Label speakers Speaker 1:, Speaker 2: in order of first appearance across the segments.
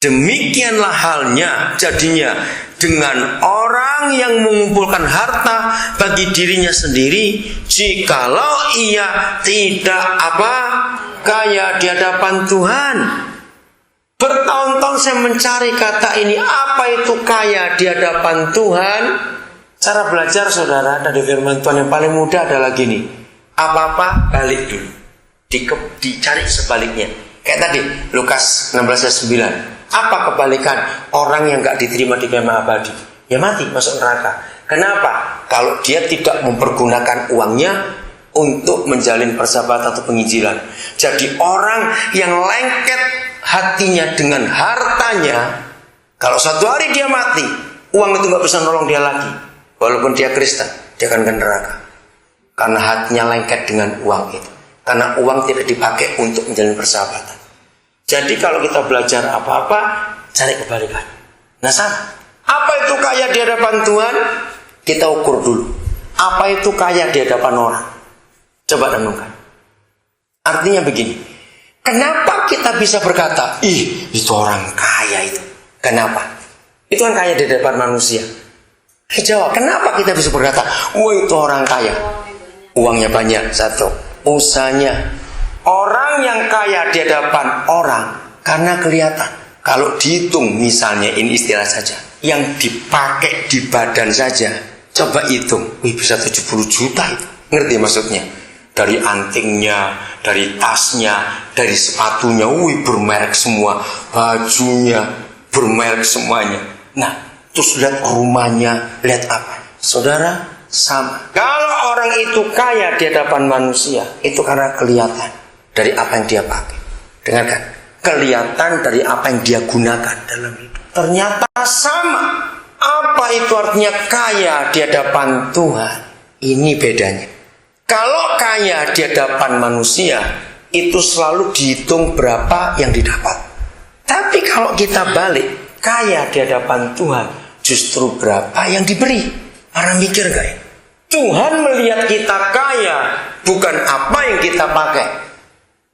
Speaker 1: Demikianlah halnya jadinya dengan orang yang mengumpulkan harta bagi dirinya sendiri, jikalau ia tidak kaya di hadapan Tuhan. Bertahun-tahun saya mencari kata ini, apa itu kaya di hadapan Tuhan. Cara belajar saudara dari firman Tuhan yang paling mudah adalah gini, apa-apa balik dulu, dicari sebaliknya. Kayak tadi Lukas 16 ayat 9. Apa kebalikan orang yang gak diterima di kemah abadi? Ya mati, masuk neraka. Kenapa? Kalau dia tidak mempergunakan uangnya untuk menjalin persahabatan atau penginjilan. Jadi orang yang lengket hatinya dengan hartanya, kalau suatu hari dia mati, uang itu gak bisa nolong dia lagi. Walaupun dia Kristen, dia akan ke neraka. Karena hatinya lengket dengan uang itu. Karena uang tidak dipakai untuk menjalin persahabatan. Jadi kalau kita belajar apa-apa, cari kebalikan. Nah sama. Apa itu kaya di hadapan Tuhan? Kita ukur dulu. Apa itu kaya di hadapan orang? Coba renungkan. Artinya begini. Kenapa kita bisa berkata, itu orang kaya itu? Kenapa? Itu kan kaya di hadapan manusia. Jawab, kenapa kita bisa berkata, itu orang kaya? Uangnya banyak, satu. Usahanya. Orang yang kaya di hadapan orang karena kelihatan. Kalau dihitung misalnya, ini istilah saja, yang dipakai di badan saja, coba hitung, bisa 70 juta itu. Ngerti maksudnya? Dari antingnya, dari tasnya, dari sepatunya, bermerek semua, bajunya bermerek semuanya. Nah, terus lihat rumahnya, lihat apa? Saudara, sama. Kalau orang itu kaya di hadapan manusia, itu karena kelihatan. Dari apa yang dia pakai. Dengarkan. Kelihatan dari apa yang dia gunakan dalam hidup. Ternyata sama. Apa itu artinya kaya di hadapan Tuhan? Ini bedanya. Kalau kaya di hadapan manusia, itu selalu dihitung berapa yang didapat. Tapi kalau kita balik, kaya di hadapan Tuhan, justru berapa yang diberi. Orang mikir gak ya? Tuhan melihat kita kaya, bukan apa yang kita pakai,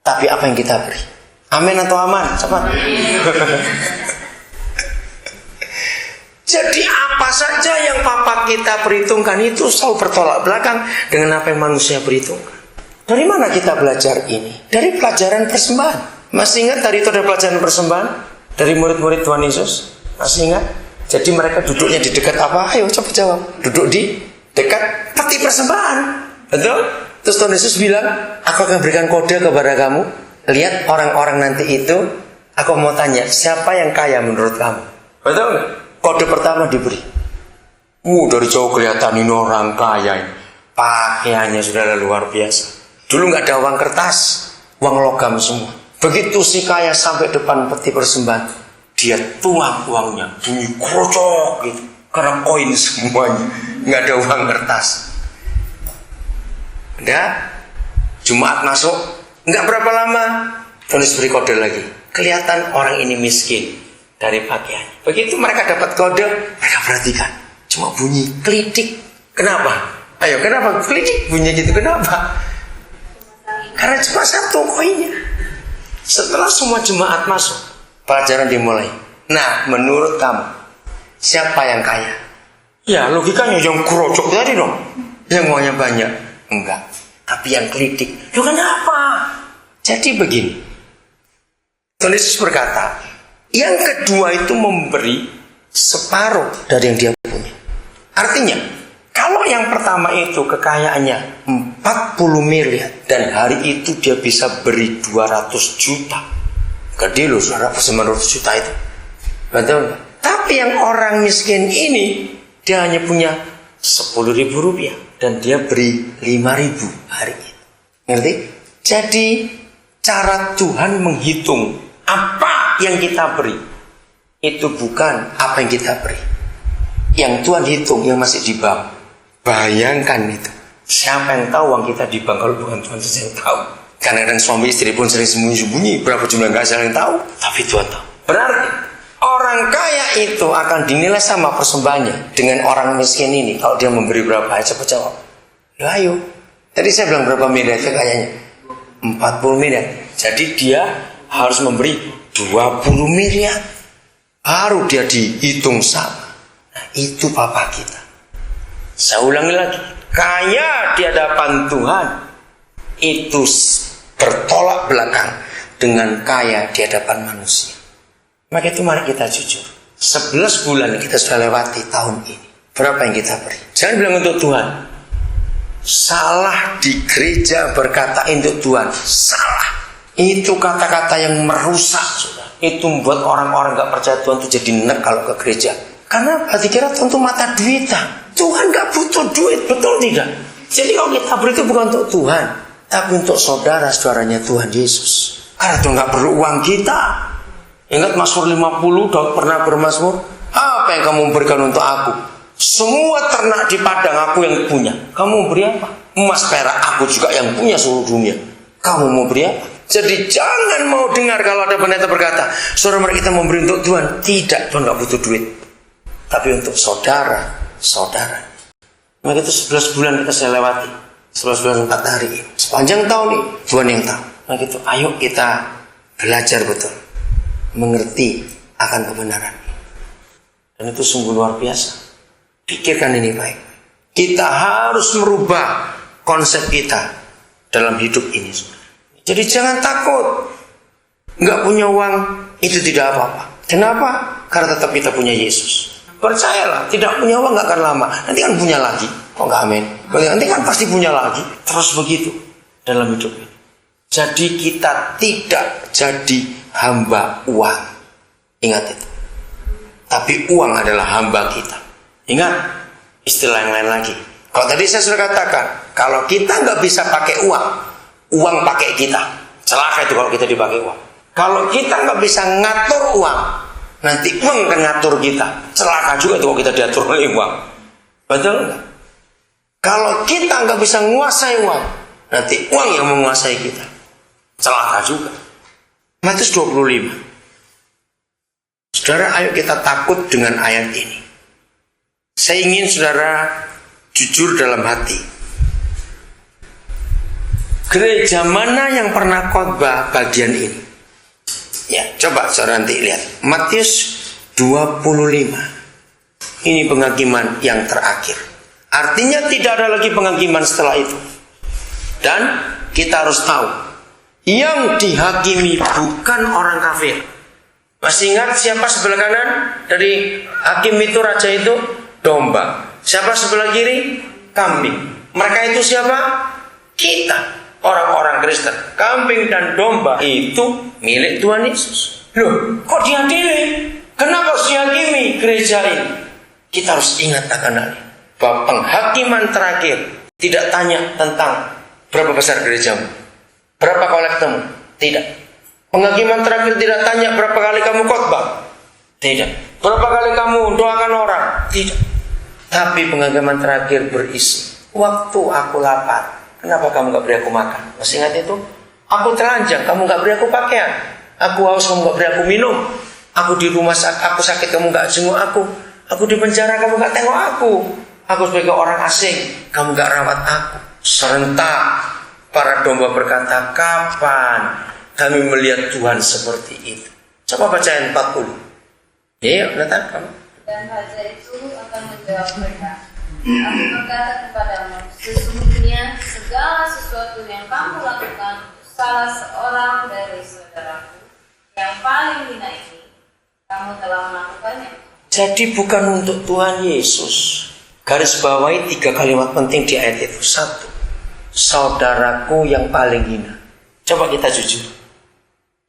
Speaker 1: tapi apa yang kita beri. Amin atau aman? Cepat. Jadi apa saja yang papa kita perhitungkan itu selalu bertolak belakang dengan apa yang manusia perhitungkan. Dari mana kita belajar ini? Dari pelajaran persembahan. Masih ingat tadi itu ada pelajaran persembahan? Dari murid-murid Tuhan Yesus? Masih ingat? Jadi mereka duduknya di dekat apa? Ayo coba jawab. Duduk di dekat peti persembahan. Betul? Terus Tuhan Yesus bilang, aku akan berikan kode kepada kamu. Lihat orang-orang nanti itu, aku mau tanya, siapa yang kaya menurut kamu? Betul nggak? Kode pertama diberi. Dari jauh kelihatan ini orang kaya ini. Pakaiannya sudah luar biasa. Dulu nggak ada uang kertas, uang logam semua. Begitu si kaya sampai depan peti persembahan, dia tuang uangnya, bunyi krocok gitu. Karena koin semuanya, nggak ada uang kertas. Udah, Jumat masuk, nggak berapa lama, Tuhan Yesus beri kode lagi. Kelihatan orang ini miskin dari pakaiannya. Begitu mereka dapat kode, mereka perhatikan, cuma bunyi klitik. Kenapa? Ayo, kenapa klitik bunyi gitu? Kenapa? Karena cuma satu koinnya. Setelah semua jemaat masuk, pelajaran dimulai. Nah, menurut kamu, siapa yang kaya? Ya, logikanya yang kurocok tadi dong. Yang uangnya banyak. Enggak. Tapi yang kritik. Loh kenapa? Jadi begini. Tuhan Yesus berkata, yang kedua itu memberi separuh dari yang dia punya. Artinya, kalau yang pertama itu kekayaannya 40 miliar. Dan hari itu dia bisa beri 200 juta. Gede loh, 900 juta itu. Betul? Tapi yang orang miskin ini, dia hanya punya 10.000 rupiah. Dan dia beri 5.000 hari ini. Ngerti? Jadi cara Tuhan menghitung apa yang kita beri, itu bukan apa yang kita beri. Yang Tuhan hitung yang masih di bank. Bayangkan itu. Siapa yang tahu uang kita di bank kalau bukan Tuhan saja yang tahu. Kadang-kadang suami istri pun sering sembunyi-sembunyi. Berapa jumlah nggak ada yang tahu. Tapi Tuhan tahu. Berarti orang kaya itu akan dinilai sama persembahannya dengan orang miskin ini. Kalau dia memberi berapa, coba jawab. Ya ayo. Tadi saya bilang berapa miliar kekayanya? 40 miliar. Jadi dia harus memberi 20 miliar. baru dia dihitung sama. Nah, itu Bapa kita. Saya ulangi lagi, kaya di hadapan Tuhan itu bertolak belakang dengan kaya di hadapan manusia. Maka itu mari kita jujur. 11 bulan kita sudah lewati tahun ini. Berapa yang kita beri? Jangan bilang untuk Tuhan. Salah di gereja berkata untuk Tuhan. Salah. Itu kata-kata yang merusak. Itu membuat orang-orang gak percaya Tuhan itu jadi nek kalau ke gereja. Karena dikira Tuhan itu mata duitan. Tuhan gak butuh duit, betul tidak? Jadi kalau kita beri itu bukan untuk Tuhan, tapi untuk saudara-saudaranya Tuhan Yesus. Karena Tuhan gak perlu uang kita. Ingat Mazmur 50, Daud pernah bermazmur, apa yang kamu berikan untuk aku? Semua ternak di padang aku yang punya. Kamu beri apa? Emas perak aku juga yang punya seluruh dunia. Kamu mau beri apa? Jadi jangan mau dengar kalau ada pendeta berkata, saudara mari kita memberi untuk Tuhan. Tidak, Tuhan gak butuh duit. Tapi untuk saudara. Maka itu 11 bulan kita sudah lewati. 11 bulan 4 hari ini. Sepanjang tahun ini, Tuhan yang tahu. Maka itu ayo kita belajar betul. Mengerti akan kebenaran. Dan itu sungguh luar biasa. Pikirkan ini baik. Kita harus merubah konsep kita dalam hidup ini. Jadi jangan takut. Nggak punya uang itu tidak apa-apa. Kenapa? Karena tetap kita punya Yesus. Percayalah, tidak punya uang nggak akan lama. Nanti kan punya lagi. Kok nggak amin? Nanti kan pasti punya lagi. Terus begitu dalam hidup ini. Jadi kita tidak jadi hamba uang. Ingat itu. Tapi uang adalah hamba kita. Ingat istilah yang lain lagi. Kalau tadi saya sudah katakan, kalau kita nggak bisa pakai uang, uang pakai kita. Celaka itu kalau kita dipakai uang. Kalau kita nggak bisa ngatur uang, nanti uang akan ngatur kita. Celaka juga itu kalau kita diatur oleh uang. Betul nggak? Kalau kita nggak bisa menguasai uang, nanti uang yang menguasai kita. Celaka juga. Matius 25. Saudara, ayo kita takut dengan ayat ini. Saya ingin saudara jujur dalam hati. Gereja mana yang pernah khotbah bagian ini? Ya, coba saudara nanti lihat. Matius 25. Ini penghakiman yang terakhir. Artinya tidak ada lagi penghakiman setelah itu. Dan kita harus tahu, yang dihakimi bukan orang kafir. Masih ingat siapa sebelah kanan dari hakim itu, raja itu? Domba. Siapa sebelah kiri? Kambing. Mereka itu siapa? Kita, orang-orang Kristen. Kambing dan domba itu milik Tuhan Yesus. Loh, kok diadili? Kenapa harus dihakimi gereja ini? Kita harus ingat akan hal ini. Bahwa penghakiman terakhir tidak tanya tentang berapa besar gerejamu, berapa kolektamu. Tidak. Penghakiman terakhir tidak tanya berapa kali kamu khotbah. Tidak. Berapa kali kamu doakan orang. Tidak. Tapi penghakiman terakhir berisi, waktu aku lapar, kenapa kamu gak beri aku makan? Masih ingat itu? Aku telanjang, kamu gak beri aku pakaian. Aku haus, kamu gak beri aku minum. Aku di rumah aku sakit, kamu gak jenguk aku. Aku di penjara, kamu gak tengok aku. Aku sebagai orang asing, kamu gak rawat aku. Serentak para domba berkata, kapan kami melihat Tuhan seperti itu? Coba bacain 40. Iya, datang kamu.
Speaker 2: Dan raja itu akan menjawab mereka, aku berkata kepadamu, sesungguhnya segala sesuatu yang kamu lakukan untuk salah seorang dari saudaraku yang paling hina ini, kamu telah melakukannya. Jadi bukan untuk Tuhan Yesus. Garis bawahi 3 kalimat penting di ayat itu. 1, saudaraku yang paling hina. Coba kita jujur.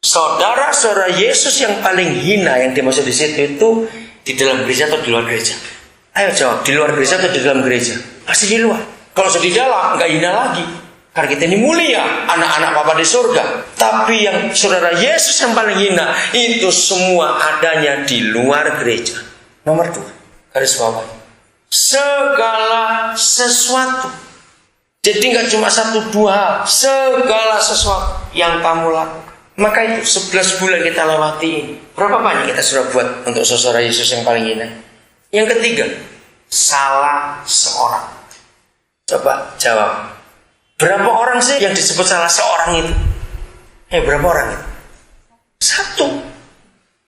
Speaker 2: Saudara-saudara Yesus yang paling hina yang dimaksud di situ itu di dalam gereja atau di luar gereja? Ayo jawab, di luar gereja atau di dalam gereja? Pasti di luar. Kalau sudah di dalam, nggak hina lagi. Karena kita ini mulia, anak-anak Bapa di surga. Tapi yang saudara Yesus yang paling hina, itu semua adanya di luar gereja. Nomor 2, garis bawah. Segala sesuatu. Jadi nggak cuma 1-2 hal, segala sesuatu yang kamu lakukan. Maka itu 11 bulan kita lewati ini. Berapa banyak kita sudah buat untuk saudara Yesus yang paling hina? Yang ketiga, salah seorang. Coba jawab. Berapa orang sih yang disebut salah seorang itu? Berapa orang itu? 1.